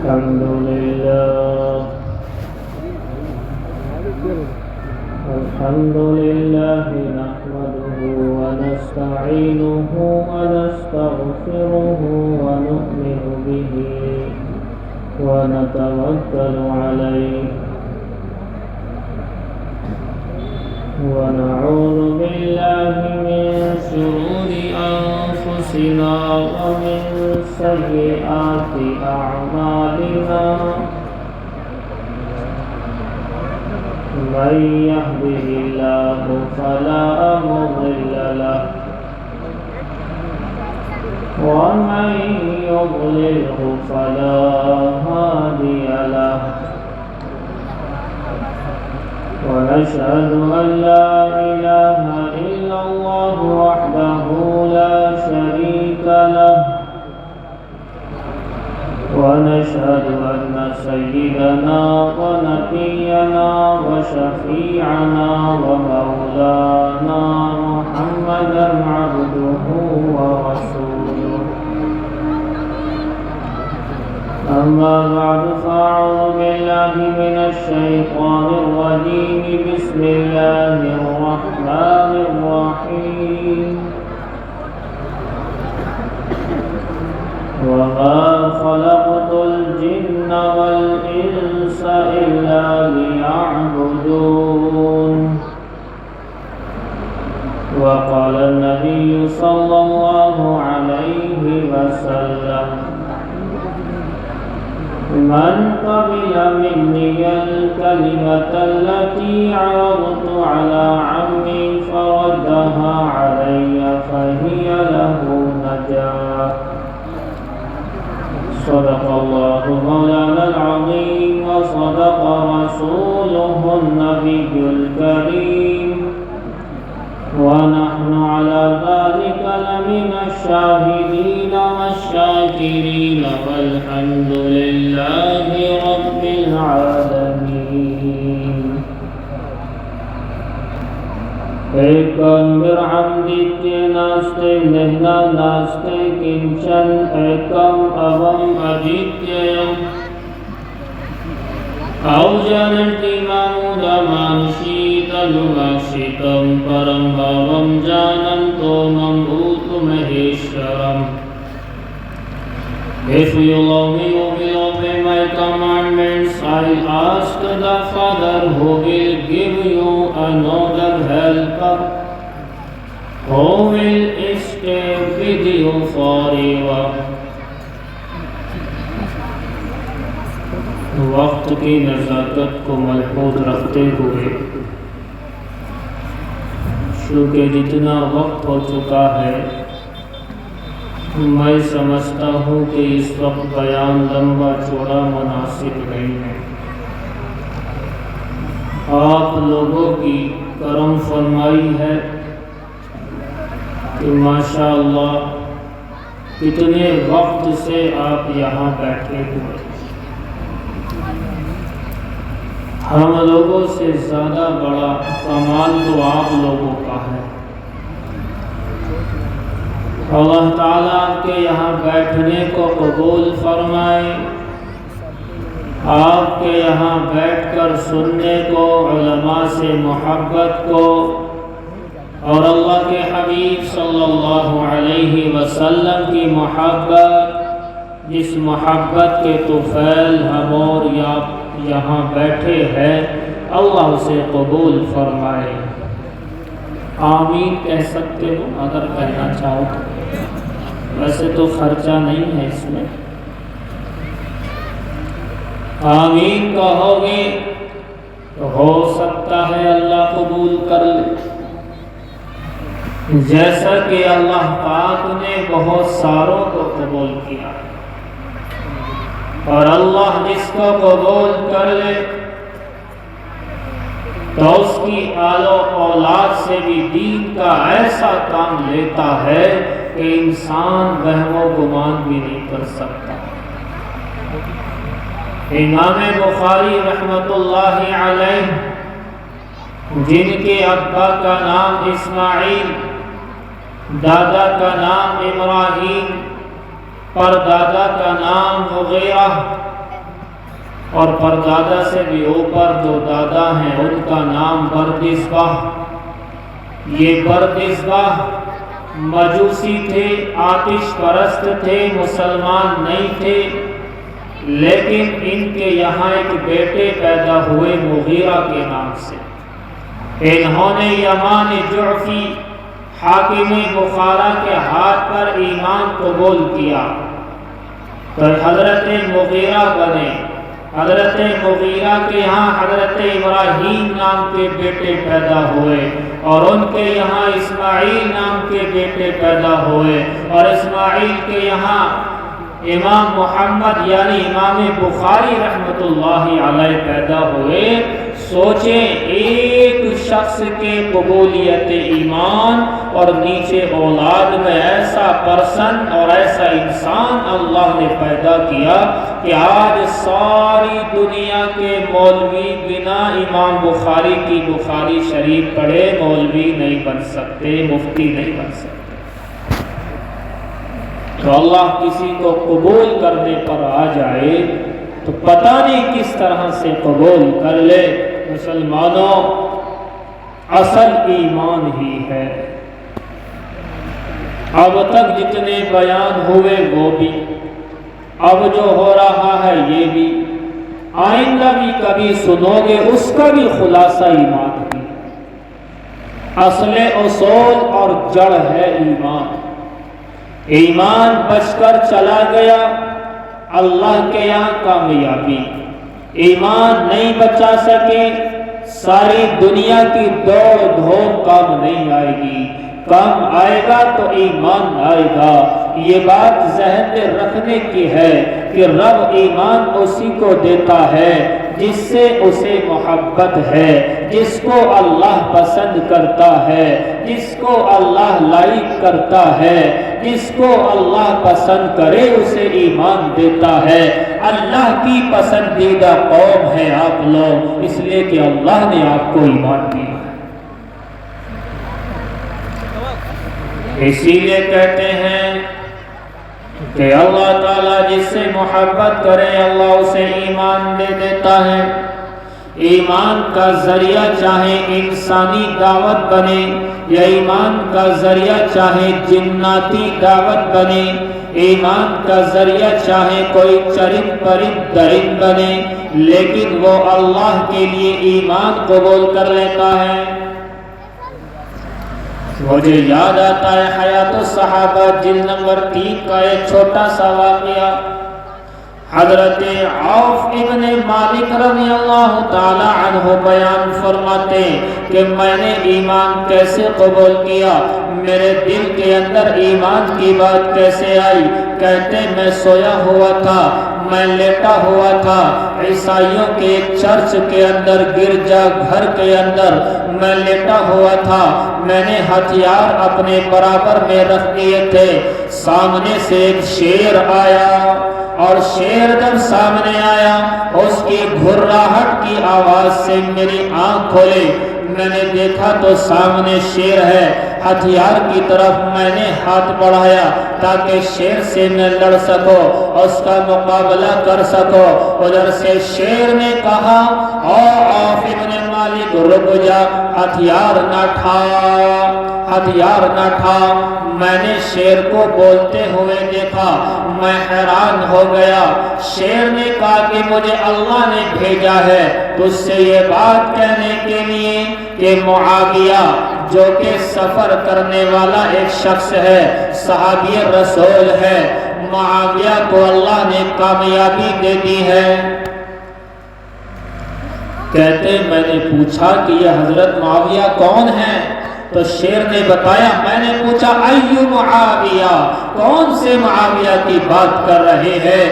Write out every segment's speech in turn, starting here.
الحمد لله نحمده ونستعينه ونستغفره ونؤمن به ونتوكل عليه ونعوذ بالله من شرور أنفسنا ومن سيئات أعمالنا من يهده الله فلا مضل له ومن يضلله فلا هادي له ونشهد أن لا إله إلا الله وحده لا شريك له ونشهد أن سيدنا ونبينا وشفيعنا ومولانا محمدا عبده ورسوله أما بعد فأعوذ بالله من الشيطان الرجيم بسم الله الرحمن الرحيم وما خلقت الجن والإنس إلا ليعبدون وقال النبي صلى الله عليه وسلم من قبل مني الكلمة التي عرضت على عمي فردها علي فهي له نجاة صدق الله مولانا العظيم وصدق رسوله النبي الكريم ونحن على ذلك لمن الشاهدين والشاكرين والحمد لله رب العالمين ایکم برحمدیتے ناستے نہنا ناستے کنچن ایکم اوم ادیتیم اوجنتی مانوشیتلواشیتم پرم بھاوم جاننتومم بھوت مہیشورم. If you love me, you will obey my commandments. I ask the Father who will give you another helper, who will stay with you forever. وقت کی نزاکت کو ملحوظ رکھتے ہوئے چونکہ جتنا وقت ہو چکا ہے میں سمجھتا ہوں کہ اس وقت بیان لمبا چوڑا مناسب نہیں ہے. آپ لوگوں کی کرم فرمائی ہے کہ ماشاءاللہ کتنے وقت سے آپ یہاں بیٹھے ہوئے. ہم لوگوں سے زیادہ بڑا کمال تو آپ لوگوں کا ہے. اللہ تعالیٰ آپ کے یہاں بیٹھنے کو قبول فرمائے. آپ کے یہاں بیٹھ کر سننے کو، علماء سے محبت کو اور اللہ کے حبیب صلی اللہ علیہ وسلم کی محبت، جس محبت کے طفیل ہم اور یہاں بیٹھے ہیں، اللہ اسے قبول فرمائے. آمین کہہ سکتے ہو اگر کہنا چاہو تو. ویسے تو خرچہ نہیں ہے اس میں. آمین کہو گے تو ہو سکتا ہے اللہ قبول کر لے، جیسا کہ اللہ پاک نے بہت ساروں کو قبول کیا. اور اللہ جس کو قبول کر لے تو اس کی آل و اولاد سے بھی دین کا ایسا کام لیتا ہے کہ انسان وہم و گمان بھی نہیں کر سکتا. امام بخاری رحمۃ اللہ علیہ جن کے ابا کا نام اسماعیل، دادا کا نام ابراہیم، پر دادا کا نام مغیرہ، اور پردادا سے بھی اوپر جو دادا ہیں ان کا نام بردسبہ۔ یہ بردسبہ مجوسی تھے، آتش پرست تھے، مسلمان نہیں تھے، لیکن ان کے یہاں ایک بیٹے پیدا ہوئے مغیرہ کے نام سے۔ انہوں نے یمان جعفی حاکم بخارا کے ہاتھ پر ایمان قبول کیا تو حضرت مغیرہ بنے۔ حضرت مغیرہ کے یہاں حضرت ابراہیم نام کے بیٹے پیدا ہوئے اور ان کے یہاں اسماعیل نام کے بیٹے پیدا ہوئے اور اسماعیل کے یہاں امام محمد یعنی امام بخاری رحمت اللہ علیہ پیدا ہوئے۔ سوچیں ایک شخص کے قبولیت ایمان اور نیچے اولاد میں ایسا پرسن اور ایسا انسان اللہ نے پیدا کیا کہ آج ساری دنیا کے مولوی بنا امام بخاری کی بخاری شریف پڑھے مولوی نہیں بن سکتے، مفتی نہیں بن سکتے۔ تو اللہ کسی کو قبول کرنے پر آ جائے تو پتہ نہیں کس طرح سے قبول کر لے۔ مسلمانوں، اصل ایمان ہی ہے۔ اب تک جتنے بیان ہوئے وہ بھی، اب جو ہو رہا ہے یہ بھی، آئندہ بھی کبھی سنو گے اس کا بھی خلاصہ ایمان ہی۔ اصل اصول اور جڑ ہے ایمان۔ ایمان بچ کر چلا گیا اللہ کے یہاں کامیابی، ایمان نہیں بچا سکے ساری دنیا کی دوڑ دھوپ کام نہیں آئے گی، کام آئے گا تو ایمان آئے گا۔ یہ بات ذہن میں رکھنے کی ہے کہ رب ایمان اسی کو دیتا ہے جس سے اسے محبت ہے، جس کو اللہ پسند کرتا ہے، جس کو اللہ لائق کرتا ہے، جس کو اللہ پسند کرے اسے ایمان دیتا ہے۔ اللہ کی پسندیدہ قوم ہے آپ لوگ، اس لیے کہ اللہ نے آپ کو ایمان دیا۔ اسی لیے کہتے ہیں کہ اللہ تعالیٰ جس سے محبت کرے اللہ اسے ایمان دے دیتا ہے۔ ایمان کا ذریعہ چاہے انسانی دعوت بنے یا ایمان کا ذریعہ چاہے جناتی دعوت بنے، ایمان کا ذریعہ چاہے کوئی چرند پرند درند بنے، لیکن وہ اللہ کے لیے ایمان قبول کر لیتا ہے۔ مجھے یاد آتا ہے حیات الصحابہ جلد نمبر 3 کا ایک چھوٹا سا واقعہ۔ حضرت عوف ابن مالک رضی اللہ تعالی عنہ بیان فرماتے کہ میں نے ایمان کیسے قبول کیا، میرے دل کے اندر ایمان کی بات کیسے آئی۔ کہتے میں سویا ہوا تھا، میں لیٹا ہوا تھا عیسائیوں کے ایک چرچ کے اندر، گرجا گھر کے اندر میں لیٹا ہوا تھا۔ میں نے ہتھیار اپنے برابر میں رکھ دیے تھے، سامنے سے ایک شیر آیا اور شیر جب سامنے آیا اس کی گھراہٹ کی آواز سے میری آنکھ کھولے، میں نے دیکھا تو سامنے شیر ہے۔ ہتھیار کی طرف میں نے ہاتھ بڑھایا تاکہ شیر سے میں لڑ سکوں، اس کا مقابلہ کر سکوں۔ ادھر سے شیر نے کہا او عوف ابن مالک رک جا، ہتھیار نہ اٹھا، ہتھیار نہ اٹھا۔ میں نے شیر کو بولتے ہوئے دیکھا، میں حیران ہو گیا۔ شیر نے کہا کہ مجھے اللہ نے بھیجا ہے تجھ سے یہ بات کہنے کے لیے کہ معاویہ جو کہ سفر کرنے والا ایک شخص ہے، صحابی رسول ہے، معاویہ کو اللہ نے کامیابی دے دی ہے۔ کہتے میں نے پوچھا کہ یہ حضرت معاویہ کون ہے؟ تو شیر نے بتایا، میں نے پوچھا ایو معاویہ، کون سے معاویہ کی بات کر رہے ہیں؟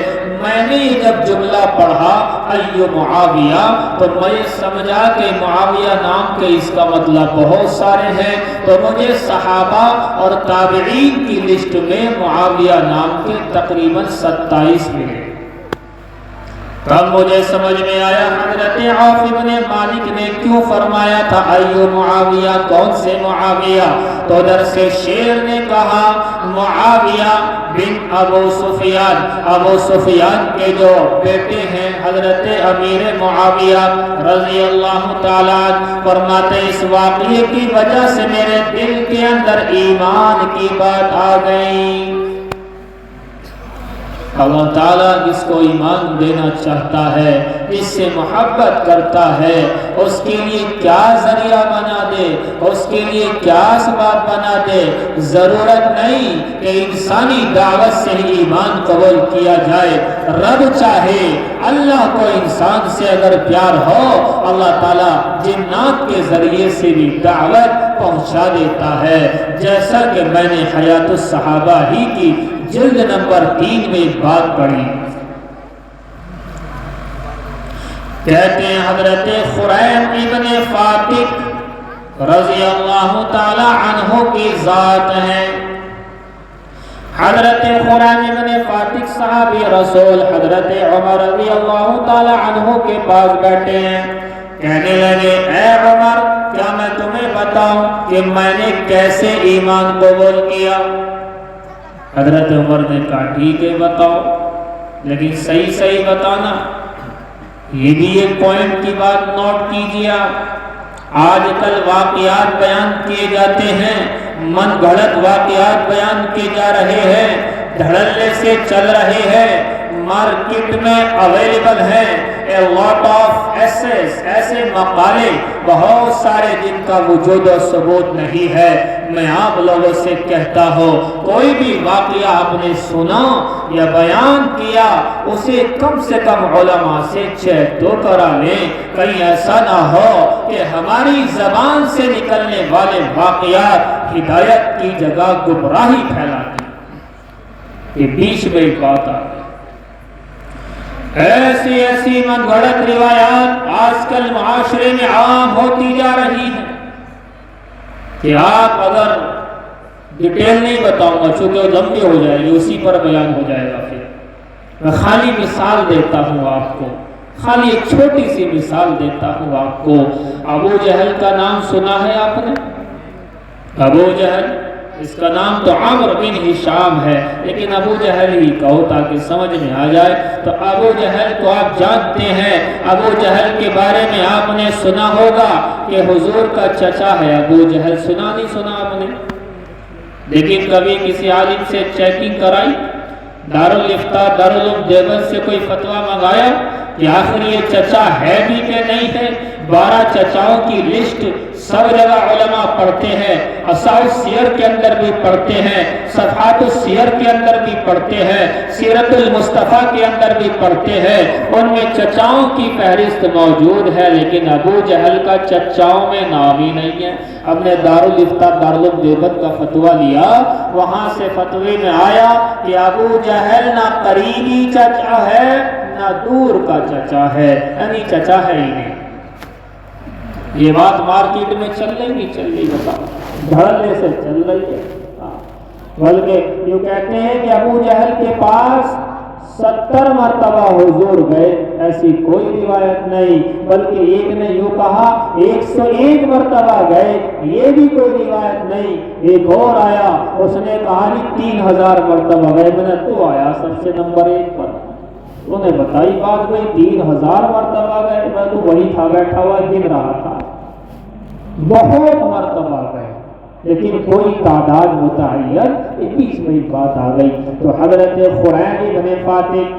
میں نے جب جملہ پڑھا ایو معاویہ تو میں سمجھا کہ معاویہ نام کے اس کا مطلب بہت سارے ہیں، تو مجھے صحابہ اور تابعین کی لسٹ میں معاویہ نام کے تقریباً 27 ملے۔ تب مجھے سمجھ میں آیا حضرت عوف بن مالک نے کیوں فرمایا تھا ایو معاویہ، کون سے معاویہ؟ تو ادھر سے شیر نے کہا معاویہ بن ابو سفیان، ابو سفیان کے جو بیٹے ہیں حضرت امیر معاویہ رضی اللہ تعالیٰ عنہ، فرماتے اس واقعے کی وجہ سے میرے دل کے اندر ایمان کی بات آ گئی۔ اللہ تعالیٰ جس کو ایمان دینا چاہتا ہے، جس سے محبت کرتا ہے، اس کے لیے کیا ذریعہ بنا دے، اس کے لیے کیا اسباب بنا دے۔ ضرورت نہیں کہ انسانی دعوت سے ہی ایمان قبول کیا جائے، رب چاہے اللہ کو انسان سے اگر پیار ہو، اللہ تعالیٰ جنات کے ذریعے سے بھی دعوت پہنچا دیتا ہے، جیسا کہ میں نے حیات الصحابہ ہی کی جلد نمبر 3 میں ایک بات پڑھی۔ کہتے ہیں حضرت خریم ابن فاتح رضی اللہ تعالی عنہ کی ذات ہے۔ حضرت خریم ابن فاتح صحابی رسول حضرت عمر رضی اللہ تعالی عنہ کے پاس بیٹھے ہیں، کہنے لگے اے عمر کیا میں تمہیں بتاؤں کہ میں نے کیسے ایمان قبول کیا؟ حضرت عمر نے کہا ٹھیک ہے بتاؤ، لیکن صحیح بتانا۔ یہ بھی ایک پوائنٹ کی بات نوٹ کیجیے، آج کل واقعات بیان کیے جاتے ہیں، من گھڑت واقعات بیان کیے جا رہے ہیں، دھڑلے سے چل رہے ہیں، مارکیٹ میں اویلیبل ہیں a lot of essays، ایسے مقالے بہت سارے جن کا وجود و ثبوت نہیں ہے۔ میں آپ لوگوں سے کہتا ہوں کوئی بھی واقعہ آپ نے سنا یا بیان کیا، اسے کم سے کم علماء سے چیک تو کرا لیں، کہیں ایسا نہ ہو کہ ہماری زبان سے نکلنے والے واقعات ہدایت کی جگہ گمراہی پھیلا دیں۔ یہ بیچ میں ایک بات آ گئی، ایسی من گھڑت روایات آج کل معاشرے میں عام ہوتی جا رہی ہیں کہ آپ اگر ڈیٹیل نہیں بتاؤں گا چونکہ وہ لمبی ہو جائے گی، اسی پر بیان ہو جائے گا۔ پھر میں خالی مثال دیتا ہوں آپ کو، خالی ایک چھوٹی سی مثال دیتا ہوں آپ کو۔ ابو جہل کا نام سنا ہے آپ نے؟ ابو جہل، اس کا نام تو عمرو بن ہشام ہے، لیکن ابو جہل ہی کہو تاکہ سمجھ میں آ جائے۔ تو ابو جہل کو آپ جانتے ہیں، ابو جہل کے بارے میں آپ نے سنا ہوگا کہ حضور کا چچا ہے ابو جہل، سنا نہیں سنا آپ نے؟ لیکن کبھی کسی عالم سے چیکنگ کرائی، دارالفتاء دارالعلوم دیوبند سے کوئی فتویٰ منگایا کہ آخر یہ چچا ہے بھی کہ نہیں ہے؟ 12 چچاؤں کی لسٹ سب جگہ علماء پڑھتے ہیں، اصحاح السیر کے اندر بھی پڑھتے ہیں، صفحات السیر کے اندر بھی پڑھتے ہیں، سیرت المصطفیٰ کے اندر بھی پڑھتے ہیں، ان میں چچاؤں کی فہرست موجود ہے، لیکن ابو جہل کا چچاؤں میں نام ہی نہیں ہے۔ ہم نے دارالفتاء دارالعلوم دیوبند کا فتویٰ لیا، وہاں سے فتوے میں آیا کہ ابو جہل نہ قریبی چچا ہے نہ دور کا چچا ہے، یعنی چچا ہے ہی نہیں۔ یہ بات مارکیٹ میں چل رہی بتاؤ، دھڑلے سے چل رہی ہے۔ بلکہ یوں کہتے ہیں کہ ابو جہل کے پاس 70 مرتبہ حضور گئے، ایسی کوئی روایت نہیں، بلکہ ایک نے یوں کہا 101 مرتبہ گئے، یہ بھی کوئی روایت نہیں۔ ایک اور آیا، اس نے کہا 3000 مرتبہ گئے، میں نے تو آیا سب سے نمبر 1 پر۔ انہوں نے بتائی بات کوئی 3000 مرتبہ گئے، میں تو وہی تھا بیٹھا ہوا گن رہا تھا، بہت مرتبہ گئے لیکن کوئی تعداد متعین۔ بیچ میں ایک بات آ گئی تو حضرت خریم بن فاتح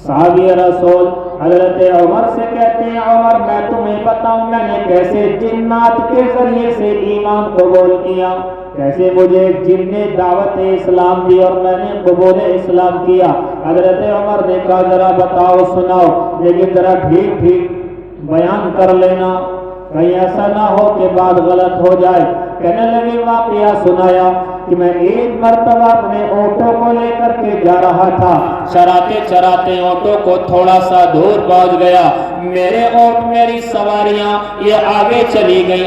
صحابی رسول حضرت عمر سے کہتے ہیں عمر میں تمہیں بتاؤں میں نے کیسے جنات کے ذریعے سے ایمان قبول کیا، کیسے مجھے جن نے دعوت اسلام دی اور میں نے قبول اسلام کیا۔ حضرت عمر نے کہا ذرا بتاؤ سناؤ، لیکن ذرا ٹھیک بیان کر لینا، کہیں ایسا نہ ہو کہ بات غلط ہو جائے۔ کہنے لگے واقعہ سنایا، کہ میں ایک مرتبہ اپنے اونٹوں کو لے کر کے جا رہا تھا، چراتے چراتے اونٹوں کو تھوڑا سا دور پہنچ گیا، میرے اونٹ میری سواریاں یہ آگے چلی گئی،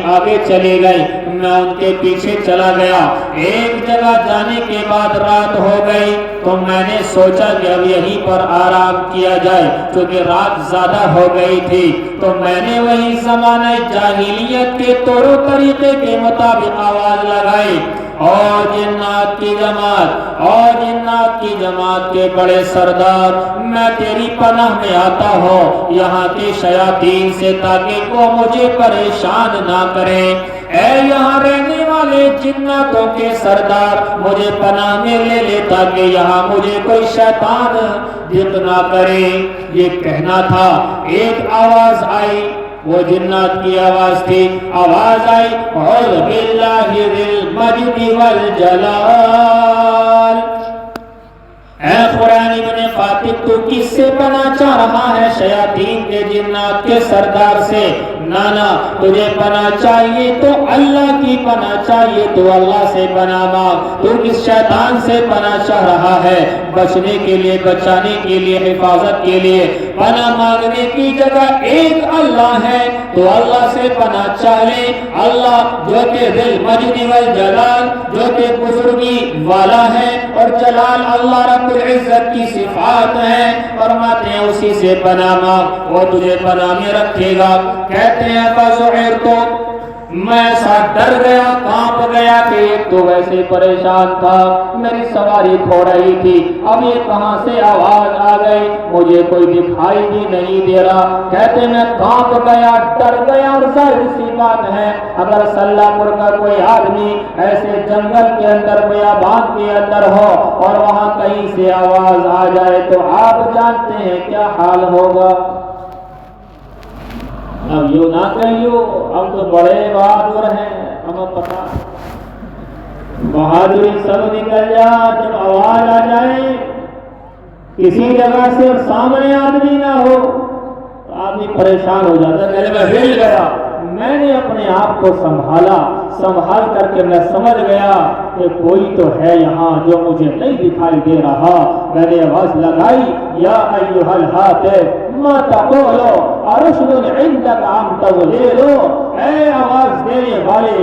میں ان کے پیچھے چلا گیا۔ ایک جگہ جانے کے بعد رات ہو گئی تو میں نے سوچا کہ اب یہیں پر آرام کیا جائے، کیونکہ رات زیادہ ہو گئی تھی۔ تو میں نے وہی زمانہ جاہلیت کے طور و طریقے کے مطابق آواز لگائی، اور جنات کی جماعت کے بڑے سردار، میں تیری پناہ میں آتا ہوں یہاں کے شیاطین سے، تاکہ وہ مجھے پریشان نہ کریں۔ اے یہاں رہنے والے جناتوں کے سردار، مجھے پناہ میں لے لے تاکہ یہاں مجھے کوئی شیطان ضد نہ کرے۔ یہ کہنا تھا، ایک آواز آئی، وہ جنات کی آواز تھی، آواز آئی، اعوذ باللہ ذی المجد والجلال۔ اے قرآن ابن فاتح، تو کس سے پناہ چاہ رہا ہے؟ شیاطین کے جنات کے سردار سے؟ نانا، تجھے پناہ چاہیے تو اللہ کی پناہ چاہیے، تو اللہ سے پناہ مانگ۔ تو کس شیطان سے پناہ چاہ رہا ہے؟ بچنے کے لیے، بچانے کے لیے، حفاظت کے لیے پناہ مانگنے کی جگہ ایک اللہ ہے، تو اللہ سے پناہ چاہ لے۔ اللہ جو کہ ذی المجد والجلال، جو کہ بزرگی والا ہے، اور جلال اللہ رب العزت کی صفات ہیں، فرماتے ہیں اسی سے پناہ مانگ، وہ تجھے پناہ میں رکھے گا۔ کہتے ہیں فَزُعِرْتُ، میں ایسا ڈر گیا، کانپ گیا کہ ایک تو ویسے پریشان تھا، میری سواری کھو رہی تھی، اب یہ کہاں سے آواز آ گئی، مجھے کوئی دکھائی بھی نہیں دے رہا۔ کہتے میں کانپ گیا، ڈر گیا، اور ظاہر سی بات ہے اگر سلہ پور کا کوئی آدمی ایسے جنگل کے اندر، بیابان کے اندر ہو اور وہاں کہیں سے آواز آ جائے تو آپ جانتے ہیں کیا حال ہوگا۔ اب یوں نہ کہیو، ہم تو بڑے بہادر ہیں، ہمیں پتا بہادری سب نکل جا جب آواز آ جائے کسی جگہ سے اور سامنے آدمی نہ ہو تو آدمی پریشان ہو جاتا ہے۔ پہلے میں ہل گیا، میں نے اپنے آپ کو سنبھال کر کے میں سمجھ گیا کہ کوئی تو ہے یہاں جو مجھے نہیں دکھائی دے رہا۔ میں نے آواز لگائی، یا ایھا الہاتف ما تقولو ارشد عندک ام تضلیل، اے آواز دینے والے،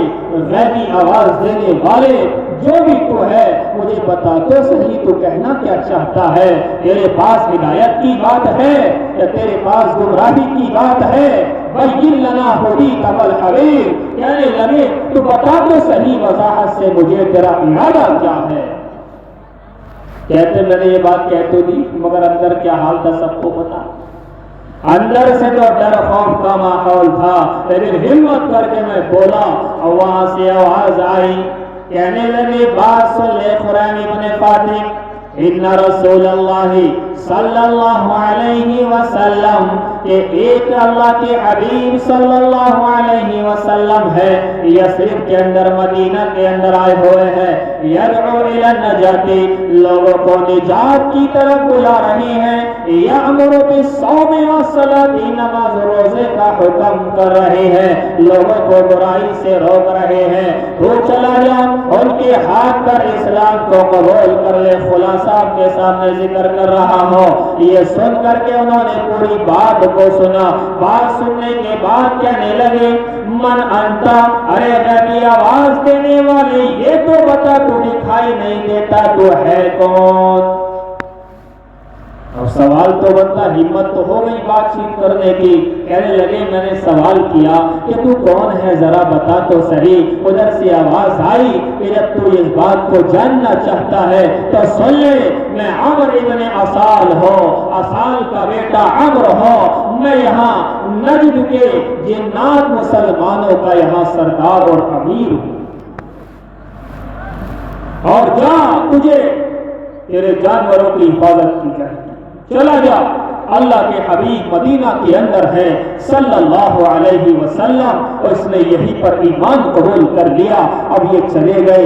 غیبی آواز دینے والے، جو بھی تو ہے مجھے بتا تو صحیح، تو کہنا کیا چاہتا ہے؟ تیرے پاس ہدایت کی بات ہے یا تیرے پاس گمراہی کی بات ہے؟ بین لنا ھدیت والحریر، کہنے لگے تو بتا تو صحیح وضاحت سے مجھے تیرا ارادہ کیا ہے۔ کہتے میں نے یہ بات کہہ تو دی، مگر اندر کیا حال تھا سب کو پتا۔ اندر سے تو ڈر خوف کا ماحول تھا، لیکن ہمت کر کے میں بولا، اور وہاں سے آواز آئی، کہنے لگے بات سن لے قرآن ابن فاتح، ان رسول اللہ صلی اللہ علیہ وسلم، کہ ایک اللہ کے حبیب صلی اللہ علیہ وسلم ہے، یثرب کے اندر، مدینہ کے اندر آئے ہوئے ہیں، یدعو الی النجات، لوگوں کو نجات کی طرف بلا رہے ہیں، یامر بالصوم والصلاۃ، نماز روزے کا حکم کر رہے ہیں، لوگوں کو برائی سے روک رہے ہیں۔ تو چلا جا ان کے ہاتھ پر اسلام کو قبول کر لے۔ خلا صاحب کے سامنے ذکر کر رہا ہوں، یہ سن کر کے انہوں نے پوری بات کو سنا۔ بات سننے کے بعد کہنے لگے، من انتا، ارے غیبی آواز دینے والے یہ تو بتا، تو دکھائی نہیں دیتا، تو ہے کون؟ اب سوال تو بنتا، ہمت تو ہو گئی بات چیت کرنے کی۔ کہنے لگے میں نے سوال کیا کہ تو کون ہے ذرا بتا تو صحیح۔ ادھر سے آواز آئی کہ جب تو اس بات کو جاننا چاہتا ہے تو سن لے، میں عمر ابن اصال ہوں، اصال کا بیٹا عمر ہوں، میں یہاں نجد کے جنات مسلمانوں کا یہاں سردار اور امیر ہوں، اور جا تجھے تیرے جانوروں کی حفاظت کی جائے، چلا جا۔ اللہ کے حبیب مدینہ کے اندر ہے صلی اللہ علیہ وسلم، اور اس نے یہی پر ایمان قبول کر لیا۔ اب یہ چلے گئے،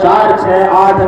4 6 8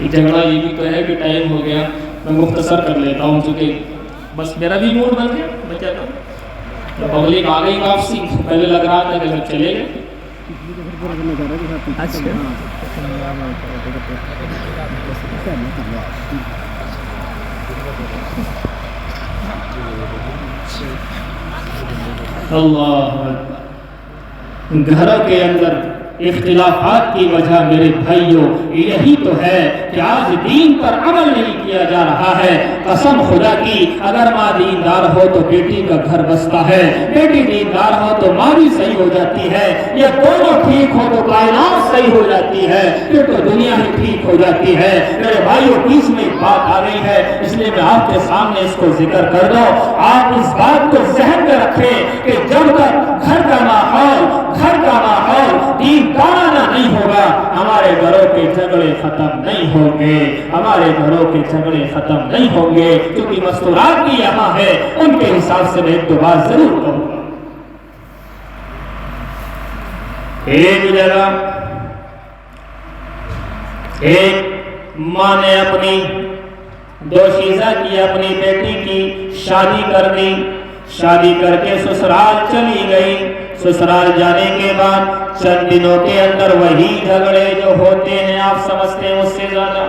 جھگڑا یہ بھی تو ہے کہ ٹائم ہو گیا، میں مختصر کر لیتا ہوں چونکہ بس میرا بھی موڈ بن گیا، میں کیا کروں، پبلک آ گئی واپسی، پہلے لگ رہا تھا کہ سب چلے گئے۔ اللہ اکبر، گھروں کے اندر اختلافات کی وجہ میرے بھائیوں یہی تو ہے کہ آج دین پر عمل نہیں کیا جا رہا ہے۔ قسم خدا کی اگر ماں دیندار ہو تو بیٹی کا گھر بستا ہے، بیٹی دیندار ہو تو ماں بھی صحیح ہو جاتی ہے، یہ دونوں ٹھیک ہو تو کائنات صحیح ہو جاتی ہے، پھر تو دنیا ہی ٹھیک ہو جاتی ہے۔ میرے بھائیوں بیچ میں ایک بات آ گئی ہے، اس لیے میں آپ کے سامنے اس کو ذکر کر دوں۔ آپ اس بات کو ذہن میں رکھیں کہ جب تک گھر کا ماحول دین دانہ نہیں ہوگا، ہمارے گھروں کے جھگڑے ختم نہیں ہوں گے، ہمارے گھروں کے جھگڑے ختم نہیں ہوں گے، کیونکہ مستورات بھی یہاں ہے، ان کے حساب سے میں ایک دو بات ضرور کہوں گا۔ ایک جگہ ایک ماں نے اپنی دوشیزہ کی اپنی بیٹی کی شادی کر دی، شادی کر کے سسرال چلی گئی۔ سسرال جانے کے بعد چند دنوں کے اندر وہی جھگڑے جو ہوتے ہیں آپ سمجھتے ہیں اس سے زیادہ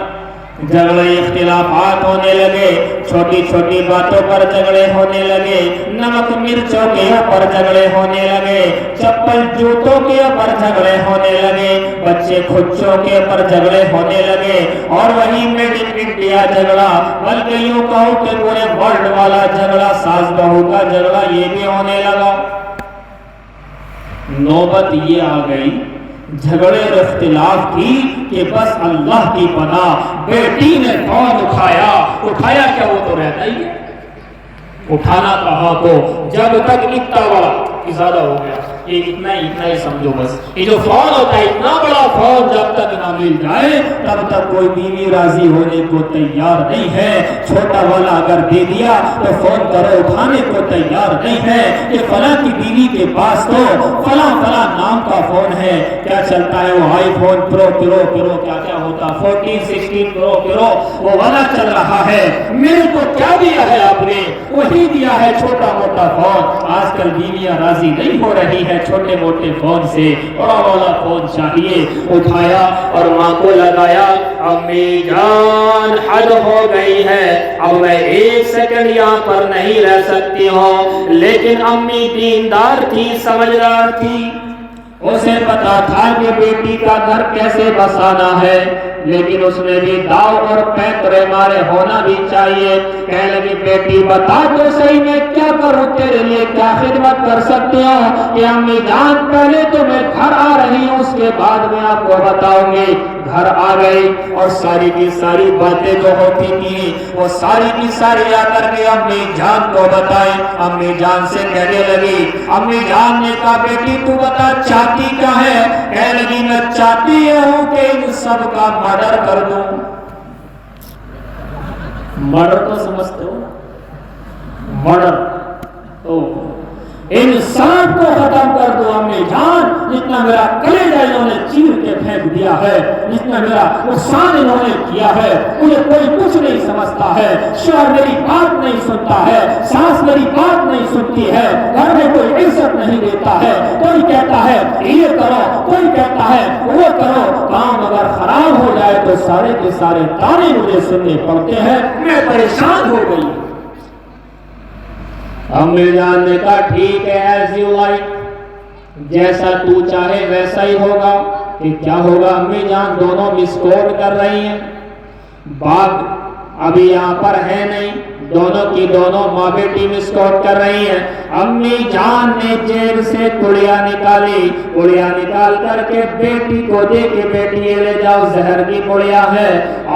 جھگڑے اختلافات ہونے لگے، چھوٹی چھوٹی باتوں پر جھگڑے ہونے لگے، نمک مرچوں کے اوپر جھگڑے ہونے لگے، چپل جوتوں کے اوپر جھگڑے ہونے لگے، بچے کھچوں کے اوپر جھگڑے ہونے لگے، اور وہی میڈ ان انڈیا جھگڑا، بلکہ یوں کہوں کہ پورے ورلڈ والا جھگڑا، ساس بہو کا جھگڑا یہ بھی ہونے لگا۔ نوبت یہ آ گئی جھگڑے اور اختلاف کی کہ بس اللہ کی پناہ بیٹی نے فون اٹھایا کیا وہ تو رہتا ہی ہے، اٹھانا کہا تو جب تک اتنا بڑا زیادہ ہو گیا، یہ اتنا ہی سمجھو بس، یہ جو فون ہوتا ہے اتنا بڑا فون جب تک نہ مل جائے تب تک کوئی بیوی راضی ہونے کو تیار نہیں ہے۔ چھوٹا والا اگر دے دیا تو فون کرو اٹھانے کو تیار نہیں ہے کہ فلاں کی بیوی کے پاس تو فلاں نام کا فون ہے، کیا چلتا ہے وہ آئی فون پرو کیا ہوتا 14 16 پرو وہ والا چل رہا ہے، میرے کو کیا دیا ہے آپ نے، وہی دیا ہے چھوٹا موٹا فون۔ آج کل بیویاں راضی نہیں ہو رہی ہے چھوٹے موٹے فون سے، بڑا والا فون چاہیے۔ اٹھایا اور ماں کو لگایا، امی جان حد ہو گئی ہے، اب میں ایک سیکنڈ یہاں پر نہیں رہ سکتی ہوں۔ لیکن امی دیندار تھی، سمجھدار تھی، اسے پتا تھا کہ بیٹی کا گھر کیسے بسانا ہے، لیکن اس نے بھی داؤ اور پیترے مارے ہونا بھی چاہیے۔ کہنے لگی بیٹی بتا تو صحیح میں کیا کروں تیرے لیے، کیا خدمت کر سکتی ہوں؟ کہ امی جان پہلے تو میں گھر آ رہی ہوں، اس کے بعد میں آپ کو بتاؤں گی۔ گھر آ گئی اور ساری کی ساری باتیں جو ہوتی تھی وہ ساری کی ساری آ کر کے امی جان کو بتائیں۔ امی جان سے کہنے لگی، امی جان نے کہا بیٹی تو بتا چاہتی کیا ہے؟ کہنے لگی میں چاہتی ہوں کہ ان سب کا مرڈر کر دوں۔ مرڈر تو سمجھتے ہو، مرڈر تو ان سب کو ختم کر دو امی جان، جتنا میرا کلیجہ انہوں نے چیر کے پھینک دیا ہے، جتنا میرا نقصان انہوں نے کیا ہے، مجھے کوئی کچھ نہیں سمجھتا ہے، شوہر میری بات نہیں سنتا ہے، ساس میری بات نہیں سنتی ہے، گھر میں کوئی عزت نہیں دیتا ہے، کوئی کہتا ہے یہ کرو، کوئی کہتا ہے وہ کرو، کام اگر خراب ہو جائے تو سارے کے سارے تانے مجھے سننے پڑتے ہیں، میں پریشان ہو گئی۔ امی جان نے کہا ٹھیک ہے ایز یو لائک، جیسا تو چاہے ویسا ہی ہوگا۔ کہ کیا ہوگا امی جان؟ دونوں مس کال کر رہی ہیں، باپ ابھی یہاں پر ہے نہیں، دونوں کی دونوں ماں بیٹی مس کال کر رہی ہیں۔ امی جان نے جیب سے کڑیا نکالی، کڑیا نکال کر کے بیٹی کو دے کے بیٹی یہ لے جاؤ زہر کی کڑیا ہے،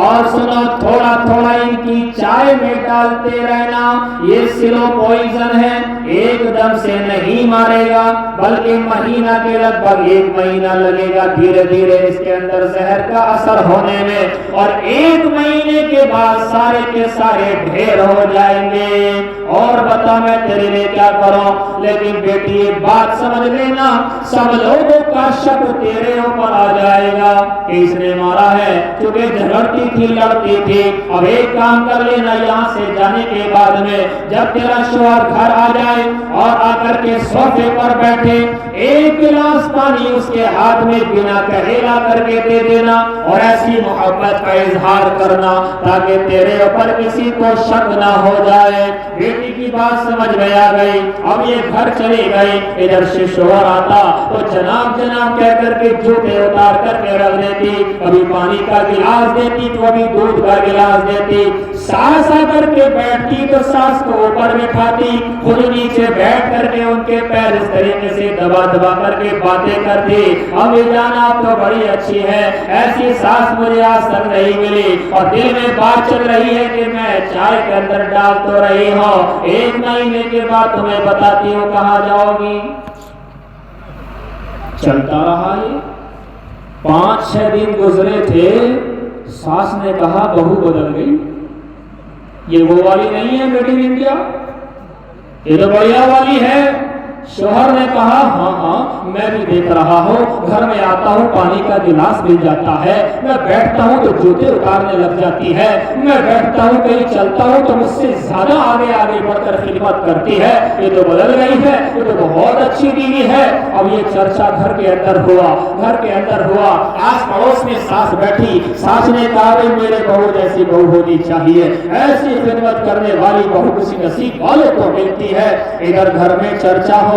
اور سنو تھوڑا تھوڑا ان کی چائے میں ڈالتے رہنا، یہ سلو پوائزن ہے، ایک دم سے نہیں مارے گا بلکہ مہینہ کے لگ بھگ 1 مہینہ لگے گا دھیرے دھیرے اس کے اندر زہر کا اثر ہونے میں، اور 1 مہینے کے بعد سارے کے سارے ڈھیر ہو جائیں گے۔ اور بتا میں تیرے لیے کیا کروں؟ لیکن بیٹی ایک بات سمجھ لینا، سب لوگوں کا شک تیرے اوپر آ جائے گا کہ اس نے مارا ہے، کیونکہ جھگڑتی تھی، لڑتی تھی۔ اب ایک کام کر لینا، یہاں سے جانے کے بعد میں جب تیرا شوہر گھر آ جائے اور آ کر کے صوفے پر بیٹھے، ایک گلاس پانی اس کے ہاتھ میں بنا کہے لا کر کے دے دینا اور ایسی محبت کا اظہار کرنا تاکہ تیرے اوپر کسی کو شک نہ ہو جائے۔ بیٹی کی بات سمجھ میں آ گئی، اب یہ گھر چلی گئی۔ ادھر سے شوہر آتا تو جناب جناب کہہ کر کے جوتے اتار کر کے رکھ دیتی، کبھی پانی کا گلاس دیتی تو کبھی دودھ کا گلاس دیتی۔ ساس آ کر کے بیٹھتی تو ساس کو اوپر بٹھاتی، خود نیچے بیٹھ کر کے ان کے پیر اس طریقے سے دبا دبا کر کے باتیں کرتی۔ اب یہ جانا تو بڑی اچھی ہے، ایسی ساس مجھے آج تک نہیں ملی، اور دل میں بات چل رہی ہے کہ میں چائے کے اندر ڈال تو رہی ہوں، 1 مہینے کے بعد تمہیں بتاتی ہوں کہاں جاؤ گی۔ چلتا رہا یہ 5-6 دن گزرے تھے، ساس نے کہا بہو بدل گئی، یہ وہ والی نہیں ہے میڈ ان انڈیا، یہ تو بڑھیا والی ہے۔ شوہر نے کہا ہاں ہاں میں بھی دیکھ رہا ہوں، گھر میں آتا ہوں پانی کا گلاس مل جاتا ہے، میں بیٹھتا ہوں تو جوتے اتارنے لگ جاتی ہے، میں بیٹھتا ہوں کہیں چلتا ہوں تو مجھ سے زیادہ آگے آگے بڑھ کر خدمت کرتی ہے، یہ تو بدل گئی ہے، یہ تو بہت اچھی بیوی ہے۔ اب یہ چرچا گھر کے اندر ہوا، گھر کے اندر ہوا، آس پڑوس میں ساس بیٹھی، ساس نے کہا میرے بہو جیسی بہو ہونی چاہیے، ایسی خدمت کرنے والی بہو کسی نصیب والے کو ملتی ہے۔ ادھر گھر میں چرچا ہوا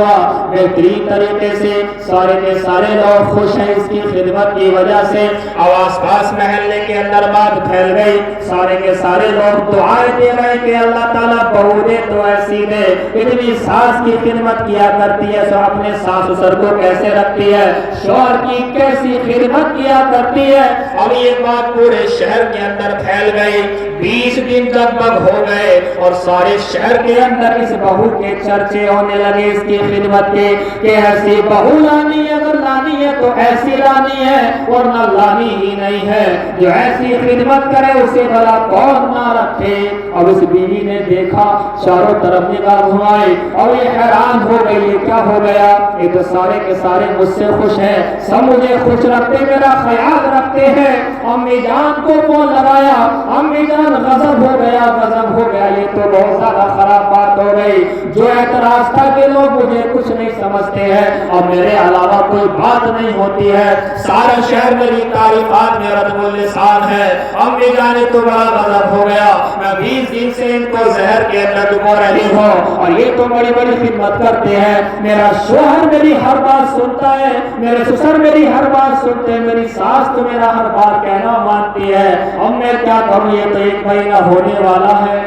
بہترین طریقے سے، سارے کے سارے لوگ خوش ہیں اس کی خدمت کی وجہ سے، آواز پاس محلے کے اندر بات پھیل گئی، سارے کے سارے لوگ دعائیں دے رہے کہ اللہ تعالیٰ بہو دے تو ایسی دے، اتنی ساس کی خدمت کیا کرتی ہے، سو اپنے ساس سسر کو کیسے رکھتی ہے، شوہر کی کیسی خدمت کیا کرتی ہے۔ اب یہ بات پورے شہر کے اندر پھیل گئی، 20 دن لگ بھگ ہو گئے اور سارے شہر کے اندر اس بہو کے چرچے ہونے لگے، اس کی خدمت کے کہ ایسی بہو لانی ہے، اگر لانی ہے تو ایسی لانی ہے ورنہ لانی ہی نہیں ہے، جو ایسی خدمت کرے اسے بھلا کون نہ رکھے۔ اب اس بیوی نے دیکھا، چاروں طرف نگاہ گھمائی اور یہ حیران ہو گئی یہ کیا ہو گیا، یہ تو سارے کے سارے مجھ سے خوش ہیں، سب مجھے خوش رکھتے، میرا خیال رکھتے ہیں۔ امی جان کو فون لگایا، امی جان غضب ہو گیا، غضب ہو گیا، یہ تو بہت زیادہ خراب بات ہو گئی، جو اعتراض تھا کہ لوگ مجھے کچھ نہیں سمجھتے ہیں اور میرے علاوہ کوئی بات نہیں ہوتی ہے، سارا شہر میری تعریفات میں رتب اللسان ہے، امی جان تو بڑا غضب ہو گیا، میں 20 دن سے ان کو زہر کے اندر ڈبو رہی ہوں اور یہ تو بڑی بڑی خدمت کرتے ہیں، میرا شوہر میری ہر بات سنتا ہے، میرے سسر میری ہر بات سنتے ہیں، میری ساس تو میرا ہر بات کہنا مانتی ہے، اب میں کیا کروں، یہ تو 1 مہینہ ہونے والا ہے۔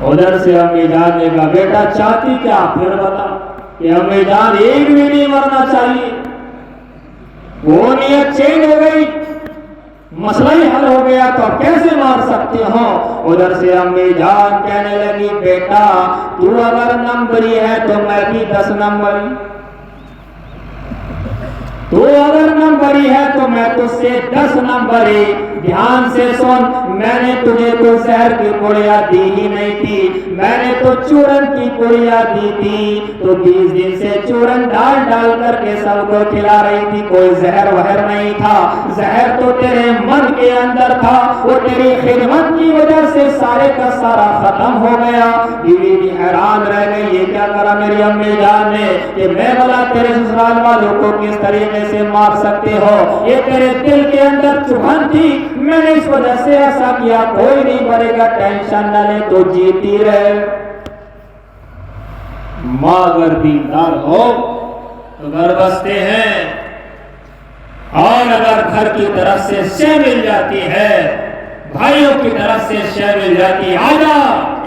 ادھر سے امی جان نے کہا بیٹا چاہتی کیا، پھر بتا، کہ امی جان 1 بھی نہیں مرنا چاہیے۔ وہ نیت چینج ہو گئی، مسئلہ ہی حل ہو گیا، تو اب کیسے مار سکتے ہو؟ ادھر سے امی جان کہنے لگی بیٹا تو اگر نمبری ہے تو میں بھی 10 نمبری، تو اگر نمبری ہے تو میں تجھ سے 10 نمبری۔ دھیان سے سن، میں نے تجھے تو زہر کی پوڑیاں دی ہی نہیں تھی، میں نے تو چورن کی پوڑیاں دی تھی، تو 20 دن سے چورن ڈال ڈال کر کے سب کو کھلا رہی تھی، کوئی زہر وہر نہیں تھا، زہر تو تیرے من کے اندر تھا، وہ تیری خدمت کی وجہ سے سارے کا سارا ختم ہو گیا۔ بیوی بھی حیران رہ گئی، یہ کیا کرا میری امی جان نے کہ میں بلا تیرے سسرال والوں کو کس طریقے سے مار سکتے ہو، یہ تیرے دل کے اندر چبھن تھی، میں نے اس وجہ سے ایسا کیا، کوئی نہیں مرے گا، ٹینشن نہ لے، تو جیتی رہے۔ ماں اگر دیندار ہو تو گھر بستے ہیں، اور اگر گھر کی طرف سے شے مل جاتی ہے، بھائیوں کی طرف سے شے مل جاتی ہے، آجا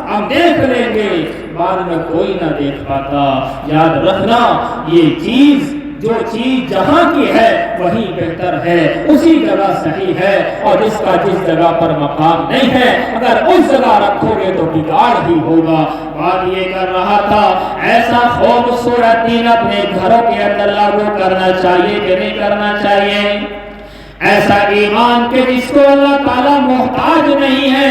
ہم دیکھ لیں گے، بعد میں کوئی نہ دیکھ پاتا۔ یاد رکھنا یہ چیز، جو چیز جہاں کی ہے وہی بہتر ہے، اسی جگہ صحیح ہے، اور جس کا جس جگہ پر مقام نہیں ہے اگر اس جگہ رکھو گے تو بگاڑ ہی ہوگا۔ بات یہ کر رہا تھا ایسا خوبصورت دین اپنے گھروں کے اندر لاگو کرنا چاہیے کہ نہیں کرنا چاہیے؟ ایسا ایمان کہ جس کو اللہ تعالیٰ محتاج نہیں ہے،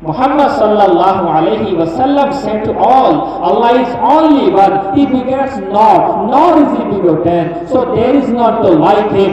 Muhammad sallallahu alaihi wasallam said to all, Allah is only one, He begets not, nor is He begotten, so there is not to like Him.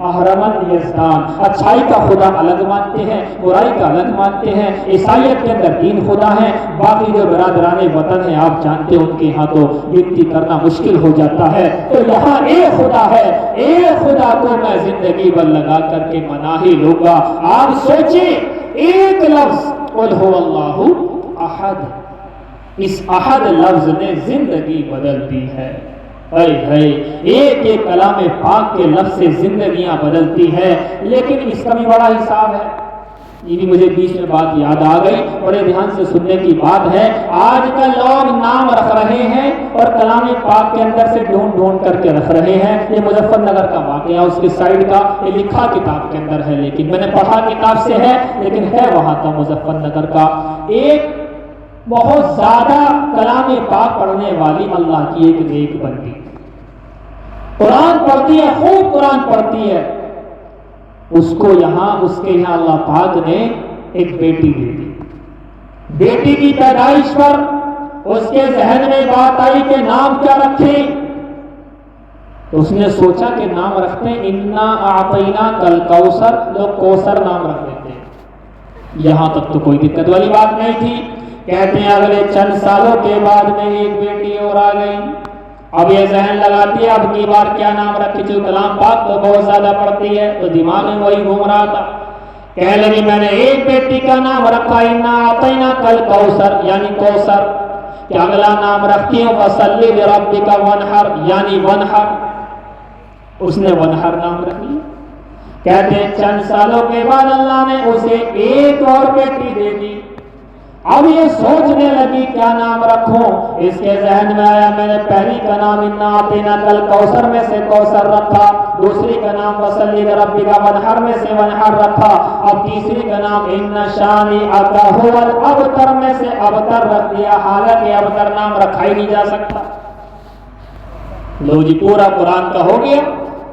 اہرمن Yazdan, اچھائی کا خدا الگ مانتے ہیں، برائی کا الگ مانتے ہیں، عیسائیت کے اندر 3 خدا ہیں، باقی جو برادران وطن ہیں آپ جانتے ہیں ان کے ہاں تو گنتی کرنا مشکل ہو جاتا ہے، تو یہاں ایک خدا ہے، ایک خدا کو میں زندگی بھر لگا کر کے منا ہی لوں گا۔ آپ سوچیں ایک لفظ قل هو اللہ احد، اس احد لفظ نے زندگی بدل دی ہے۔ ایک ایک کلام پاک کے لفظ سے زندگیاں بدلتی ہے، لیکن اس کا بھی بڑا حساب ہے۔ یہ بھی مجھے بیچ میں بات یاد آ گئی، بڑے دھیان سے سننے کی بات ہے۔ آج کل لوگ نام رکھ رہے ہیں اور کلام پاک کے اندر سے ڈھونڈ کر کے رکھ رہے ہیں۔ یہ مظفر نگر کا واقعہ اس کے سائیڈ کا، یہ لکھا کتاب کے اندر ہے، لیکن میں نے پڑھا کتاب سے ہے، لیکن ہے وہاں کا مظفر نگر کا۔ ایک بہت زیادہ کلام پاک پڑھنے والی اللہ کی ایک نیک بندی، قرآن پڑھتی ہے، خوب قرآن پڑھتی ہے، اس کو اس کے یہاں اللہ پاک نے ایک بیٹی دے دی۔ بیٹی کی پیدائش پر اس کے ذہن میں بات آئی کہ نام کیا رکھیں، تو اس نے سوچا کہ نام رکھتے ہیں انا اعطینا کل کوثر، لوگ کوثر نام رکھ دیتے ہیں، یہاں تک تو کوئی دقت والی بات نہیں تھی۔ کہتے ہیں اگلے چند سالوں کے بعد میں ایک بیٹی اور آ گئی، اب یہ ذہن لگاتی ہے اب کی بار کیا نام رکھے، جو کلام پاک تو بہت زیادہ پڑھتی ہے، تو دماغ میں وہی گھوم رہا تھا۔ کہنے لگی میں نے ایک بیٹی کا نام رکھا انا اعطینا کل کوثر یعنی کوثر، کہ اگلا نام رکھتی ہوں فصلی لربک وانحر یعنی ونحر، اس نے ونحر نام رکھ لیا۔ کہتے ہیں چند سالوں کے بعد اللہ نے اسے ایک اور بیٹی دے دی۔ اب یہ سوچنے لگی کیا نام رکھوں، اس کے ذہن میں آیا میں نے پہلی کا نام انا اعطینا کل کوثر میں سے کوثر رکھا، دوسری کا نام فصلی لربک ونحر میں سے ونحر رکھا، اب تیسری کا نام ان شانئک هو الابتر میں سے ابتر رکھ دیا، حالانکہ ابتر نام رکھا ہی نہیں جا سکتا۔ لو جی پورا قرآن کا ہو گیا،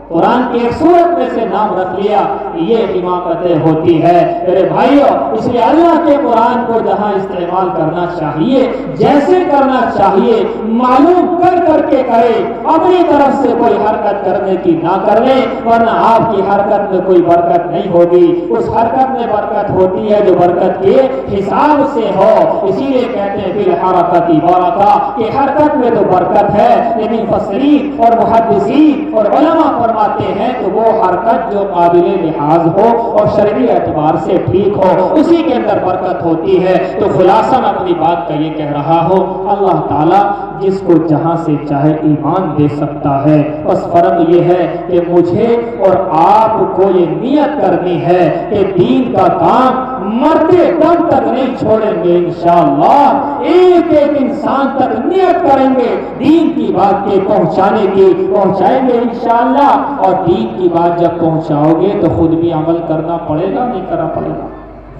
قرآن کی ایک سورت میں سے نام رکھ لیا، یہ حماقتیں ہوتی ہے میرے بھائیوں۔ اس لیے اللہ کے قرآن کو جہاں استعمال کرنا چاہیے جیسے کرنا چاہیے معلوم کر کے کرے، اپنی طرف سے کوئی حرکت کرنے کی نہ کرے، ورنہ آپ کی حرکت میں کوئی برکت نہیں ہوگی۔ اس حرکت میں برکت ہوتی ہے جو برکت کے حساب سے ہو، اسی لیے کہتے ہیں فی الحرکت برکہ، کہ حرکت میں تو برکت ہے، لیکن مفسرین اور محدثین اور علماء فرماتے ہیں کہ وہ حرکت جو قابل لحاظ ہو اور شرعی اعتبار سے ٹھیک ہو اسی کے اندر برکت ہوتی ہے۔ تو خلاصہ میں اپنی بات کا یہ کہہ رہا ہوں، اللہ تعالیٰ جس کو جہاں سے چاہے ایمان دے سکتا ہے، بس فرق یہ ہے کہ مجھے اور آپ کو یہ نیت کرنی ہے کہ دین کا کام مرتے دم تک نہیں چھوڑیں گے انشاءاللہ، ایک ایک انسان تک نیت کریں گے دین کی بات کے پہنچانے کی، پہنچائیں گے انشاءاللہ۔ اور دین کی بات جب پہنچاؤ گے تو خود بھی عمل کرنا پڑے گا، نہیں کرنا پڑے گا۔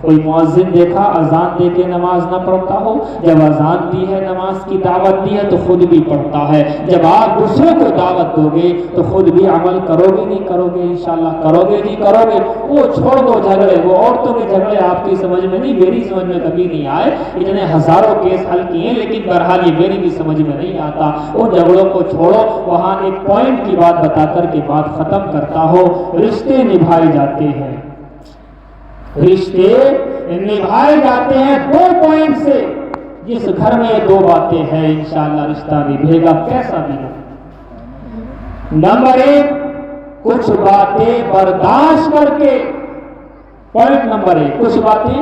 کوئی مؤذن دیکھا اذان دے کے نماز نہ پڑھتا ہو، جب اذان دی ہے نماز کی دعوت دی ہے تو خود بھی پڑھتا ہے۔ جب آپ دوسروں کو دعوت دو گے تو خود بھی عمل کرو گے نہیں کرو گے، انشاءاللہ کرو گے نہیں کرو گے۔ وہ چھوڑ دو جھگڑے، وہ عورتوں کے جھگڑے آپ کی سمجھ میں نہیں، میری سمجھ میں کبھی نہیں آئے، اتنے ہزاروں کیس حل کیے لیکن بہرحال یہ میری بھی سمجھ میں نہیں آتا۔ ان جھگڑوں کو چھوڑو، وہاں ایک پوائنٹ کی بات بتا کر کے بات ختم کرتا ہو۔ رشتے نبھائے جاتے ہیں، رشتے نبھائے جاتے ہیں 2 پوائنٹ سے۔ جس گھر میں یہ 2 باتیں ہیں انشاءاللہ رشتہ نبھے گا کیسا بھی ہو۔ نمبر 1 کچھ باتیں برداشت کر کے، پوائنٹ نمبر 1 کچھ باتیں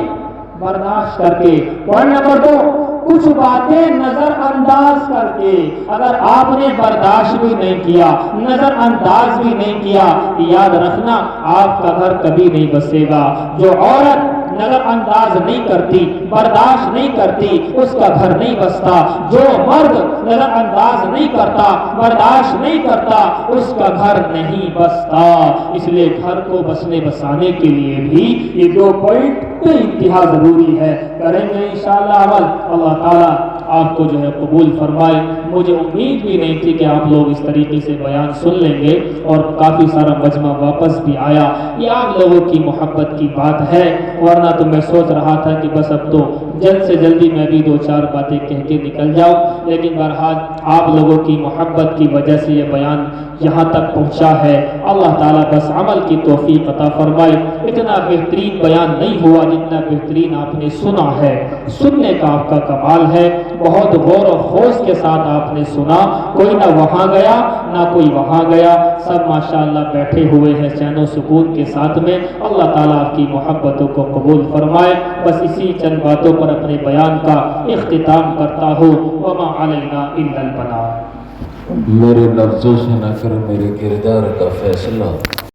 برداشت کر کے، پوائنٹ نمبر 2 کچھ باتیں نظر انداز کر کے۔ اگر آپ نے برداشت بھی نہیں کیا، نظر انداز بھی نہیں کیا، یاد رکھنا آپ کا گھر کبھی نہیں بسے گا۔ جو عورت نظر انداز نہیں کرتی، برداشت نہیں کرتی، اس کا گھر نہیں بستا۔ جو مرد نظر انداز نہیں کرتا، برداشت نہیں کرتا، اس کا گھر نہیں بستا۔ اس لیے گھر کو بسنے بسانے کے لیے بھی یہ 2 پوائنٹ بے انتہا ضروری ہے۔ کریں گے انشاءاللہ عمل، اللہ تعالیٰ آپ کو جو ہے قبول فرمائے۔ مجھے امید بھی نہیں تھی کہ آپ لوگ اس طریقے سے بیان سن لیں گے اور کافی سارا مجمع واپس بھی آیا. یہ آپ لوگوں کی محبت کی بات ہے، ورنہ تو میں سوچ رہا تھا کہ بس اب تو جلد سے جلدی میں بھی 2-4 باتیں کہہ کے نکل جاؤں، لیکن بہرحال آپ لوگوں کی محبت کی وجہ سے یہ بیان یہاں تک پہنچا ہے. اللہ تعالیٰ بس عمل کی توفیق عطا فرمائے. اتنا بہترین بیان نہیں ہوا جتنا بہترین آپ نے سنا ہے. سننے کا آپ کا کمال ہے، بہت غور و خوض کے ساتھ آپ نے سنا. کوئی نہ وہاں گیا نہ کوئی وہاں گیا، سب ماشاءاللہ بیٹھے ہوئے ہیں چین و سکون کے ساتھ میں. اللہ تعالیٰ آپ کی محبتوں کو قبول فرمائے. بس اسی چند باتوں پر اپنے بیان کا اختتام کرتا ہوں. وما علینا الا البلاغ. میرے لفظوں سے نہ کر میرے کردار کا فیصلہ.